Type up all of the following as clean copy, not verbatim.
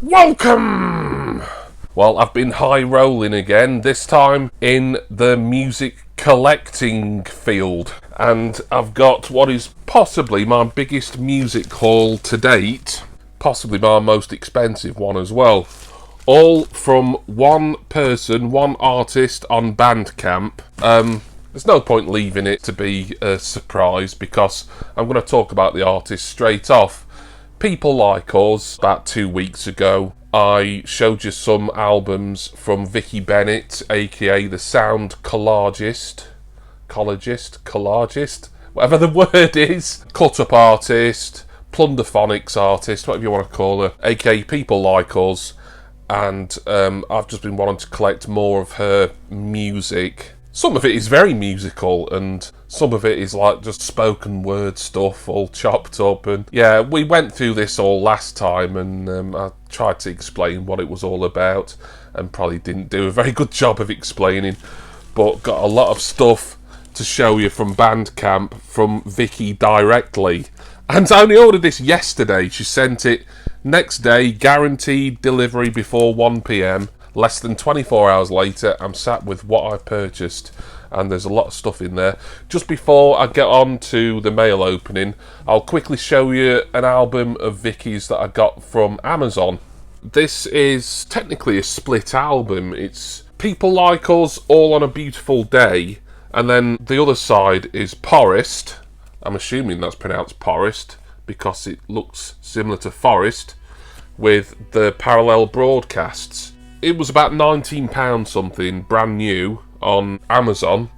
Welcome! Well, I've been high rolling again, this time in the music collecting field. And I've got what is possibly my biggest music haul to date, possibly my most expensive one as well. All from one person, one artist on Bandcamp. There's no point leaving it to be a surprise because I'm going to talk about the artist straight off. People Like Us, about 2 weeks ago, I showed you some albums from Vicky Bennett, aka the Sound Collagist, whatever the word is, Cut Up Artist, Plunderphonics Artist, whatever you want to call her, aka People Like Us, and I've just been wanting to collect more of her music. Some of it is very musical, and some of it is like just spoken word stuff, all chopped up. And yeah, we went through this all last time, and I tried to explain what it was all about, and probably didn't do a very good job of explaining, but got a lot of stuff to show you from Bandcamp from Vicky directly. And I only ordered this yesterday. She sent it next day, guaranteed delivery before 1 PM. Less than 24 hours later, I'm sat with what I purchased, and there's a lot of stuff in there. Just before I get on to the mail opening, I'll quickly show you an album of Vicky's that I got from Amazon. This is technically a split album. It's People Like Us, All on a Beautiful Day, and then the other side is Porist. I'm assuming that's pronounced Porist because it looks similar to Forest, with the parallel broadcasts. It was about £19 something, brand new, on Amazon,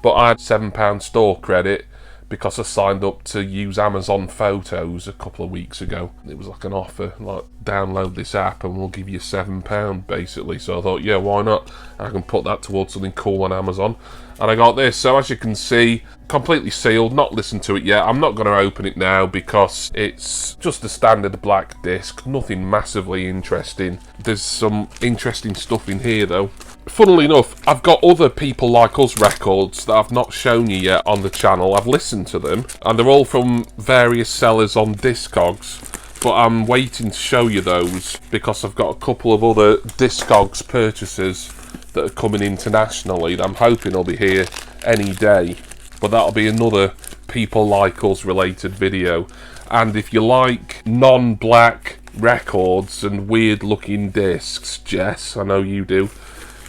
but I had £7 store credit because I signed up to use Amazon Photos a couple of weeks ago. It was like an offer, like download this app and we'll give you £7 basically. So I thought, yeah, why not? I can put that towards something cool on Amazon. And I got this, so as you can see, completely sealed, not listened to it yet. I'm not going to open it now because it's just a standard black disc, nothing massively interesting. There's some interesting stuff in here though. Funnily enough, I've got other People Like Us records that I've not shown you yet on the channel. I've listened to them, and they're all from various sellers on Discogs, but I'm waiting to show you those because I've got a couple of other Discogs purchases that are coming internationally that I'm hoping will be here any day, but that'll be another People Like Us related video. And if you like non-black records and weird looking discs, Jess, I know you do,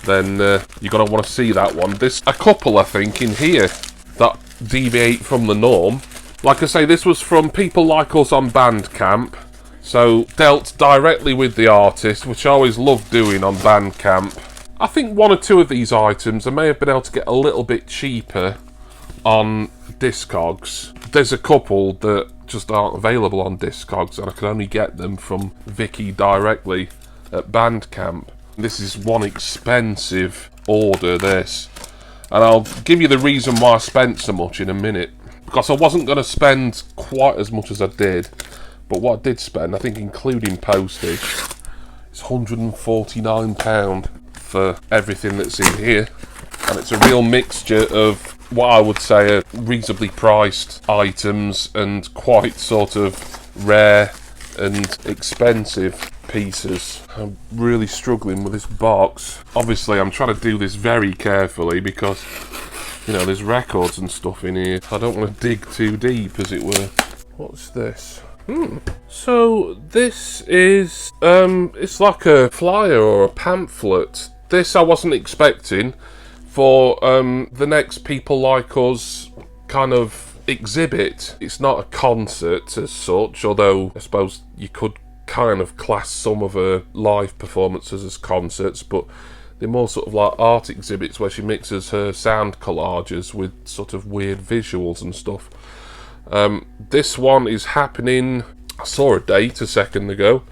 then you're going to want to see that one. There's a couple, I think, in here that deviate from the norm. Like I say, this was from People Like Us on Bandcamp, so dealt directly with the artist, which I always love doing on Bandcamp. I think one or two of these items I may have been able to get a little bit cheaper on Discogs. There's a couple that just aren't available on Discogs, and I can only get them from Vicky directly at Bandcamp. This is one expensive order, this. And I'll give you the reason why I spent so much in a minute. Because I wasn't going to spend quite as much as I did. But what I did spend, I think including postage, is £149 for everything that's in here. And it's a real mixture of what I would say are reasonably priced items and quite sort of rare and expensive pieces. I'm really struggling with this box. Obviously I'm trying to do this very carefully because, you know, there's records and stuff in here. I don't want to dig too deep, as it were. What's this? So this is it's like a flyer or a pamphlet. This I wasn't expecting for the next People Like Us kind of exhibit. It's not a concert as such, although I suppose you could kind of class some of her live performances as concerts, but they're more sort of like art exhibits where she mixes her sound collages with sort of weird visuals and stuff. This one is happening, I saw a date a second ago,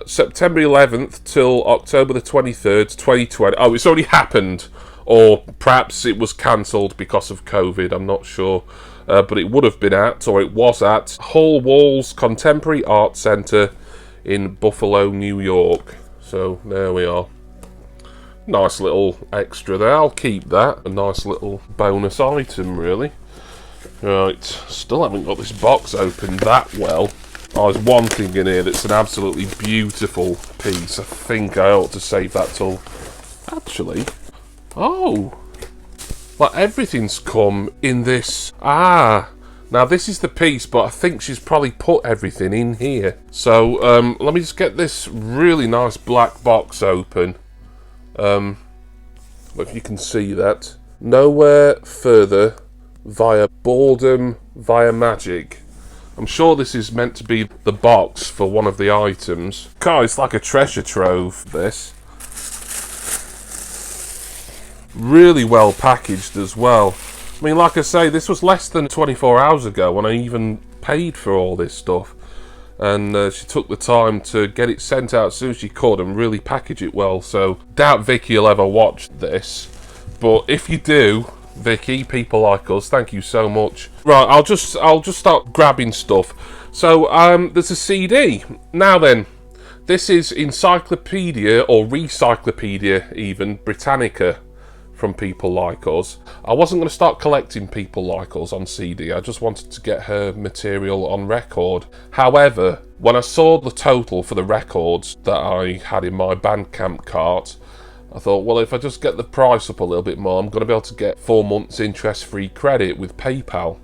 September 11th till October the 23rd, 2020. Oh, it's already happened, or perhaps it was cancelled because of COVID, I'm not sure. But it would have been at, or it was at, Hull Walls Contemporary Art Centre in Buffalo, New York. So there we are. Nice little extra there. I'll keep that. A nice little bonus item, really. Right, still haven't got this box opened that well. Oh, there's one thing in here that's an absolutely beautiful piece. I think I ought to save that till... Actually... Oh! Like, everything's come in this... Ah! Now, this is the piece, but I think she's probably put everything in here. So, let me just get this really nice black box open. If you can see that. Nowhere further via boredom, via magic. I'm sure this is meant to be the box for one of the items. God, it's like a treasure trove, this. Really well packaged as well. I mean, like I say, this was less than 24 hours ago when I even paid for all this stuff. And she took the time to get it sent out as soon as she could and really package it well. So, doubt Vicky will ever watch this. But if you do, Vicky, people like us, thank you so much. Right, I'll just start grabbing stuff. So, there's a CD. Now then, this is Encyclopedia, or Recyclopedia even, Britannica, from People Like Us. I wasn't going to start collecting People Like Us on CD, I just wanted to get her material on record. However, when I saw the total for the records that I had in my Bandcamp cart, I thought, well, if I just get the price up a little bit more, I'm going to be able to get 4 months interest-free credit with PayPal.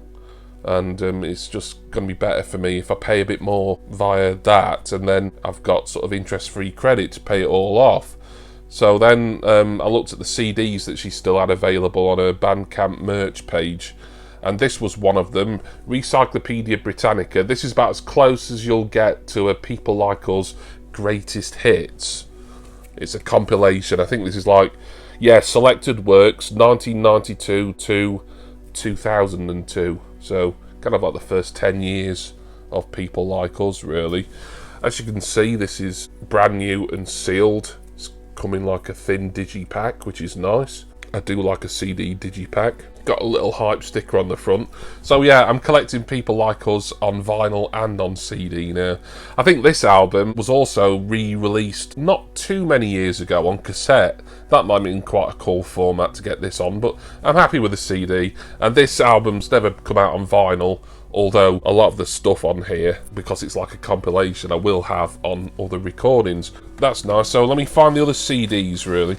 And it's just going to be better for me if I pay a bit more via that, and then I've got sort of interest-free credit to pay it all off. So then I looked at the CDs that she still had available on her Bandcamp merch page, and this was one of them, Recyclopedia Britannica. This is about as close as you'll get to a People Like Us greatest hits. It's a compilation. I think this is like, yeah, selected works 1992 to 2002. So kind of like the first 10 years of People Like Us, really. As you can see, this is brand new and sealed. Coming like a thin digipack, which is nice. I do like a CD digipack. Got a little hype sticker on the front. So yeah, I'm collecting People Like Us on vinyl and on CD now. I think this album was also re-released not too many years ago on cassette. That might have been quite a cool format to get this on, but I'm happy with the CD. And this album's never come out on vinyl, although a lot of the stuff on here, because it's like a compilation, I will have on other recordings. That's nice. So let me find the other CDs, really.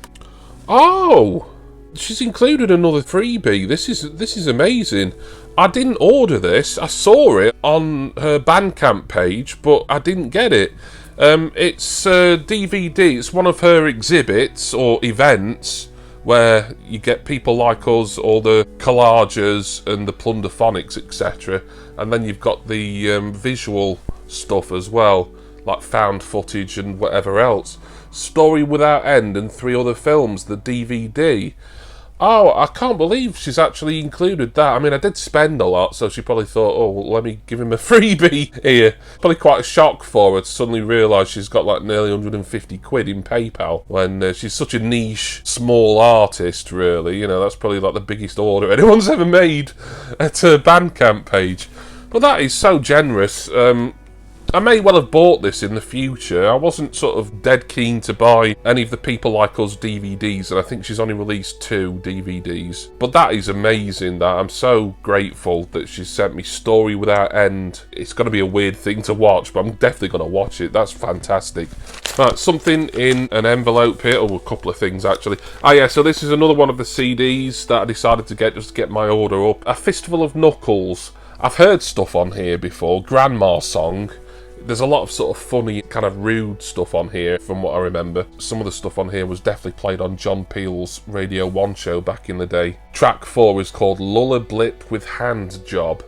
Oh! She's included another freebie. This is amazing. I didn't order this. I saw it on her Bandcamp page, but I didn't get it. It's a DVD. It's one of her exhibits or events where you get People Like Us, all the collages and the plunderphonics, etc. And then you've got the visual stuff as well, like found footage and whatever else. Story Without End and 3 other films, the DVD. Oh, I can't believe she's actually included that. I mean, I did spend a lot, so she probably thought, oh, well, let me give him a freebie here. Probably quite a shock for her to suddenly realise she's got like nearly 150 quid in PayPal when she's such a niche, small artist, really. You know, that's probably like the biggest order anyone's ever made at her Bandcamp page. But that is so generous. I may well have bought this in the future. I wasn't sort of dead keen to buy any of the People Like Us DVDs, and I think she's only released 2 DVDs. But that is amazing. That I'm so grateful that she sent me Story Without End. It's going to be a weird thing to watch, but I'm definitely going to watch it. That's fantastic. Right, something in an envelope here. Oh, a couple of things, actually. Ah, yeah, so this is another one of the CDs that I decided to get just to get my order up. A Fistful of Knuckles. I've heard stuff on here before. Grandma's Song. There's a lot of sort of funny, kind of rude stuff on here, from what I remember. Some of the stuff on here was definitely played on John Peel's Radio 1 show back in the day. Track 4 is called Lulla Blip with Hand Job.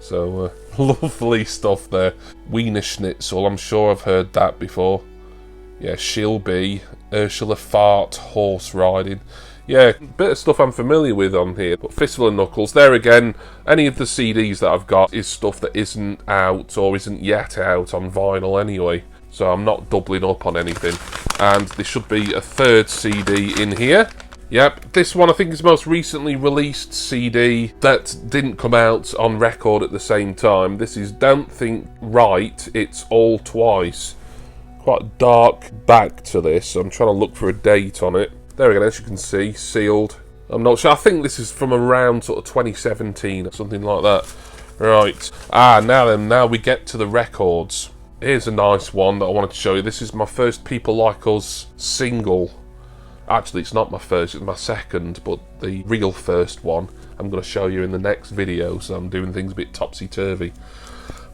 So, lovely stuff there. Wiener Schnitzel, I'm sure I've heard that before. Yeah, She'll Be, Ursula Fart, Horse Riding. Yeah, a bit of stuff I'm familiar with on here. But Fistful of Knuckles, there again, any of the CDs that I've got is stuff that isn't out or isn't yet out on vinyl anyway. So I'm not doubling up on anything. And there should be a 3rd CD in here. Yep, this one I think is the most recently released CD that didn't come out on record at the same time. This is Don't Think Right, It's All Twice. Quite a dark back to this, so I'm trying to look for a date on it. There we go, as you can see, sealed. I'm not sure, I think this is from around sort of 2017 or something like that. Right. Now we get to the records. Here's a nice one that I wanted to show you. This is my first People Like Us single. Actually, it's not my first, it's my second, but the real first one I'm going to show you in the next video, so I'm doing things a bit topsy-turvy.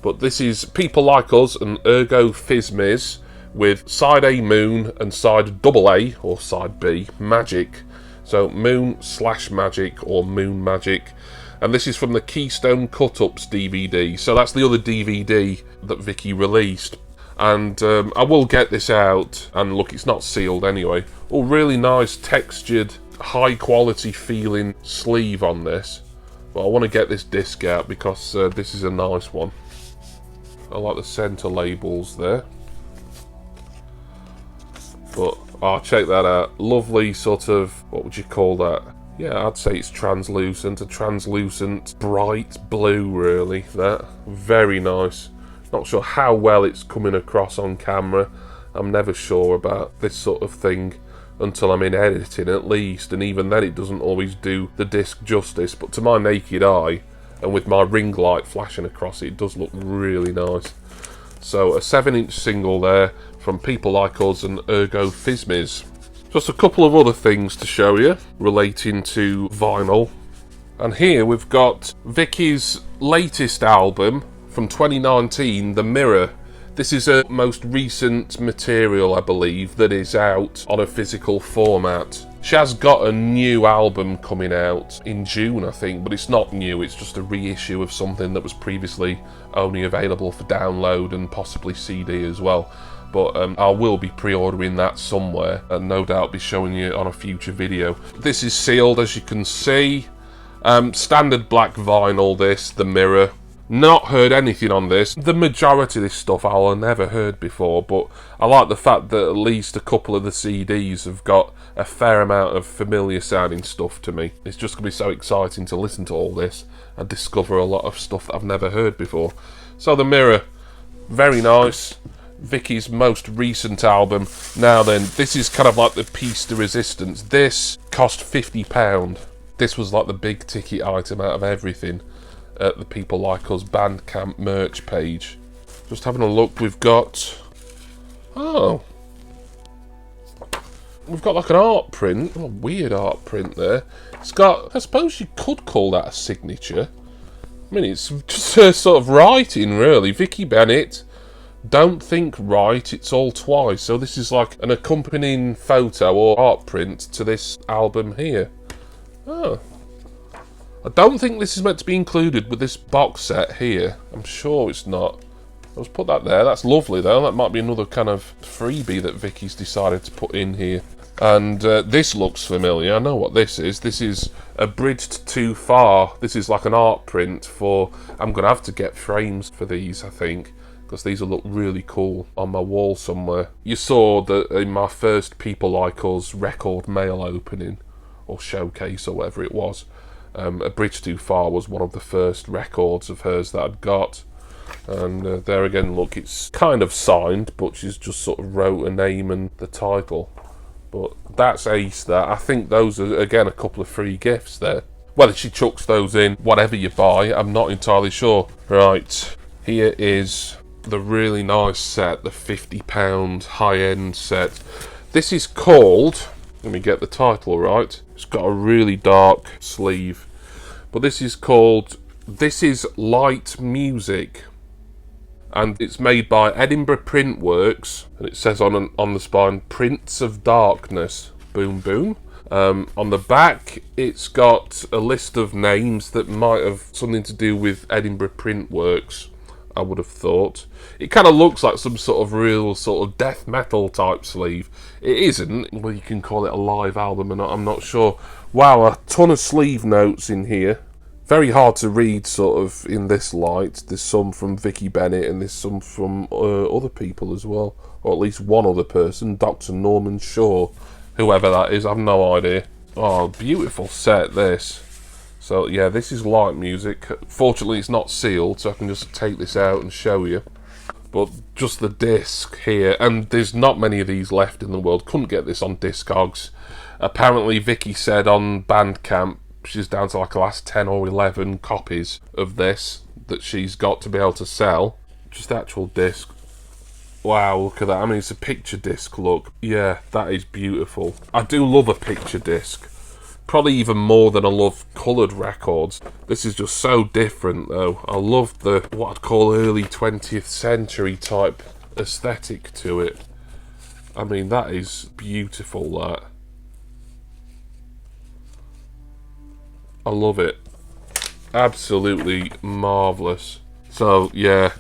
But this is People Like Us and Ergo Fizmiz with side A Moon and side double A, or side B, Magic. So Moon/Magic or Moon Magic. And this is from the Keystone Cut-Ups DVD. So that's the other DVD that Vicky released. And I will get this out, and look, it's not sealed anyway. Oh, really nice textured, high quality feeling sleeve on this. But I want to get this disc out because this is a nice one. I like the centre labels there. But oh, check that out. Lovely sort of, what would you call that? Yeah, I'd say it's translucent, a translucent bright blue really, that. Very nice. Not sure how well it's coming across on camera. I'm never sure about this sort of thing until I'm in editing at least, and even then it doesn't always do the disc justice, but to my naked eye and with my ring light flashing across it, it does look really nice. So a 7-inch single there from People Like Us and Ergo Fizmiz. Just a couple of other things to show you relating to vinyl. And here we've got Vicky's latest album from 2019, The Mirror. This is her most recent material, I believe, that is out on a physical format. She has got a new album coming out in June, I think, but it's not new, it's just a reissue of something that was previously only available for download and possibly CD as well. But I will be pre-ordering that somewhere, and no doubt be showing you on a future video. This is sealed, as you can see. Standard black vinyl, this, The Mirror. Not heard anything on this. The majority of this stuff I'll never heard before, but I like the fact that at least a couple of the CDs have got a fair amount of familiar sounding stuff to me. It's just going to be so exciting to listen to all this and discover a lot of stuff that I've never heard before. So The Mirror, very nice. Vicky's most recent album. Now then, this is kind of like the piece de resistance. This cost £50. This was like the big ticket item out of everything at the People Like Us Bandcamp merch page. Just having a look, we've got... Oh. We've got like an art print. Oh, weird art print there. It's got... I suppose you could call that a signature. I mean, it's just her sort of writing, really. Vicky Bennett, don't think right, it's all twice. So this is like an accompanying photo or art print to this album here. Oh. I don't think this is meant to be included with this box set here. I'm sure it's not. Let's put that there. That's lovely though. That might be another kind of freebie that Vicky's decided to put in here. And this looks familiar. I know what this is. This is A Bridged Too Far. This is like an art print for... I'm going to have to get frames for these, I think, because these will look really cool on my wall somewhere. You saw that in my first People Like Us record mail opening, or showcase, or whatever it was. A Bridge Too Far was one of the first records of hers that I'd got. And there again, look, it's kind of signed, but she's just sort of wrote a name and the title. But that's ace, that. I think those are, again, a couple of free gifts there. Whether she chucks those in, whatever you buy, I'm not entirely sure. Right, here is the really nice set, the £50 high-end set. This is called... Let me get the title right. It's got a really dark sleeve. But this is called This Is Light Music. And it's made by Edinburgh Print Works. And it says on the spine, Prints of Darkness. Boom, boom. On the back, it's got a list of names that might have something to do with Edinburgh Print Works, I would have thought. It kind of looks like some sort of real sort of death metal type sleeve. It isn't. Well, you can call it a live album or not, I'm not sure. Wow, a ton of sleeve notes in here. Very hard to read sort of in this light. There's some from Vicky Bennett and there's some from other people as well. Or at least one other person, Dr. Norman Shaw. Whoever that is, I've no idea. Oh, beautiful set this. So yeah, this is light music. Fortunately it's not sealed, so I can just take this out and show you. But just the disc here, and there's not many of these left in the world. Couldn't get this on Discogs. Apparently Vicky said on Bandcamp she's down to like the last 10 or 11 copies of this. that she's got to be able to sell. Just the actual disc. Wow, look at that. I mean, it's a picture disc, look. Yeah, that is beautiful. I do love a picture disc. Probably even more than I love coloured records. This is just so different, though. I love the, what I'd call early 20th century type aesthetic to it. I mean, that is beautiful, that. I love it. Absolutely marvellous. So, yeah,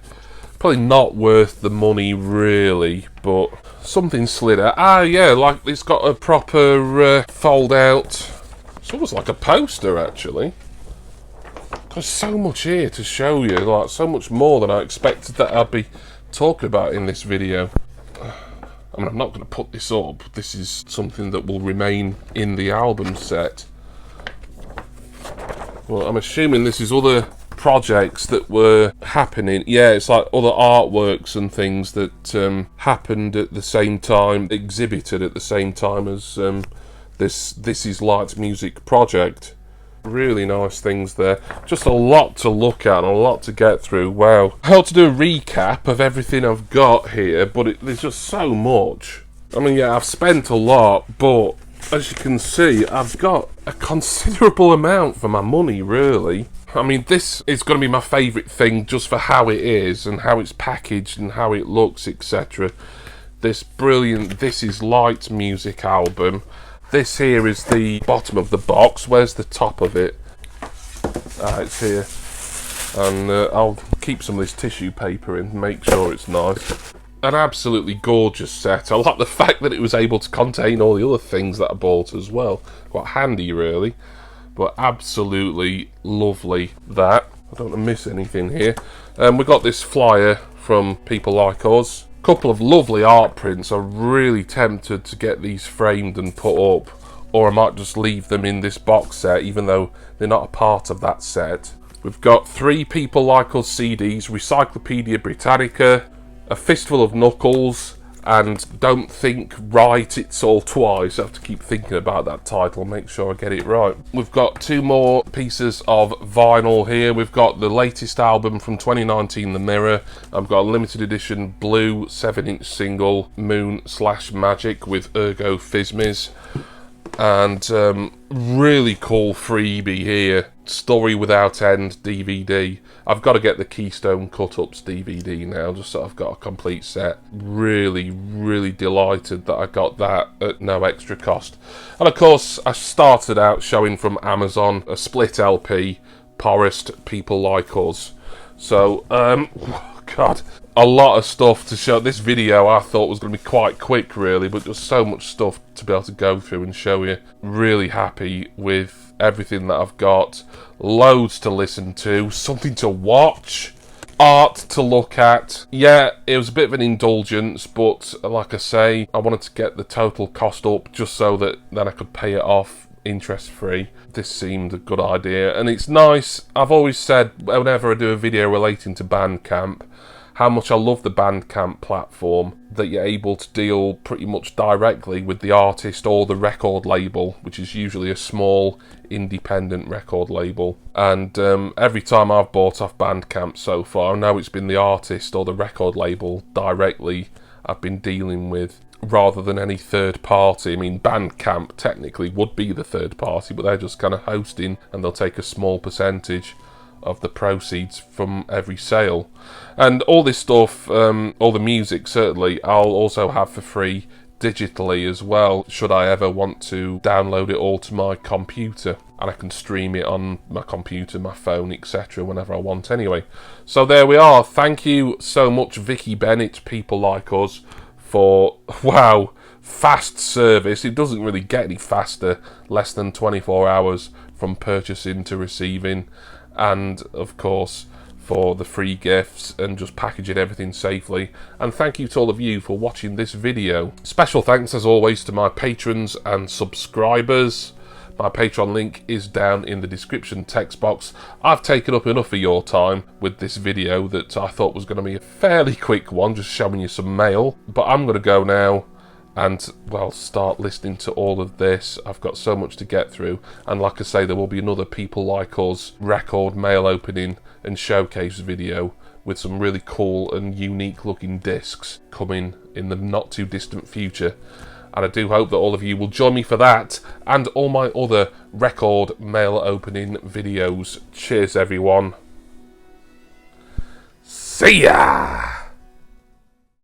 probably not worth the money, really, but something slid out. Ah, yeah, like it's got a proper fold-out. It's almost like a poster, actually. There's so much here to show you, like so much more than I expected that I'd be talking about in this video. I mean, I'm not going to put this up. This is something that will remain in the album set. Well, I'm assuming this is other projects that were happening. Yeah, it's like other artworks and things that happened at the same time, exhibited at the same time as This Is Light music project. Really nice things there. Just a lot to look at and a lot to get through. Wow. I hope to do a recap of everything I've got here, but there's just so much. I mean, yeah, I've spent a lot, but as you can see, I've got a considerable amount for my money, really. I mean, this is going to be my favourite thing just for how it is and how it's packaged and how it looks, etc. This brilliant This Is Light music album. This here is the bottom of the box. Where's the top of it? It's here. And I'll keep some of this tissue paper in, make sure it's nice. An absolutely gorgeous set. I like the fact that it was able to contain all the other things that I bought as well. Quite handy, really. But absolutely lovely, that. I don't want to miss anything here. We've got this flyer from People Like Us. Couple of lovely art prints. I'm really tempted to get these framed and put up, or I might just leave them in this box set even though they're not a part of that set. We've got 3 People Like Us CDs, Recyclopedia Britannica, A Fistful of Knuckles, and Don't Think Right It's All Twice. I have to keep thinking about that title, make sure I get it right. We've got 2 more pieces of vinyl here. We've got the latest album from 2019, The Mirror. I've got a limited edition blue 7-inch single, Moon/Magic with Ergo Physmis. And really cool freebie here, Story Without End DVD. I've got to get the Keystone Cut-Ups DVD now, just so I've got a complete set. Really, really delighted that I got that at no extra cost. And of course, I started out showing from Amazon a split LP, Porist, People Like Us. So, God, a lot of stuff to show. This video I thought was going to be quite quick, really, but just so much stuff to be able to go through and show you. Really happy with everything that I've got. Loads to listen to, something to watch, art to look at. Yeah, it was a bit of an indulgence, but like I say, I wanted to get the total cost up just so that then I could pay it off interest free. This seemed a good idea, and it's nice. I've always said whenever I do a video relating to Bandcamp how much I love the Bandcamp platform, that you're able to deal pretty much directly with the artist or the record label, which is usually a small independent record label. And every time I've bought off Bandcamp so far, I know it's been the artist or the record label directly I've been dealing with, rather than any third party. I mean, Bandcamp technically would be the third party, but they're just kind of hosting, and they'll take a small percentage of the proceeds from every sale. And all this stuff, all the music certainly, I'll also have for free digitally as well, should I ever want to download it all to my computer, and I can stream it on my computer, my phone, etc. whenever I want anyway. So there we are. Thank you so much, Vicky Bennett, People Like Us, for, wow, fast service. It doesn't really get any faster, less than 24 hours from purchasing to receiving. And of course for the free gifts and just packaging everything safely. And thank you to all of you for watching this video. Special thanks as always to my patrons and subscribers. My Patreon link is down in the description text box. I've taken up enough of your time with this video that I thought was going to be a fairly quick one, just showing you some mail. But I'm going to go now and, well, start listening to all of this. I've got so much to get through, and like I say, there will be another People Like Us record mail opening and showcase video with some really cool and unique looking discs coming in the not too distant future. And I do hope that all of you will join me for that and all my other record mail opening videos. Cheers, everyone. See ya!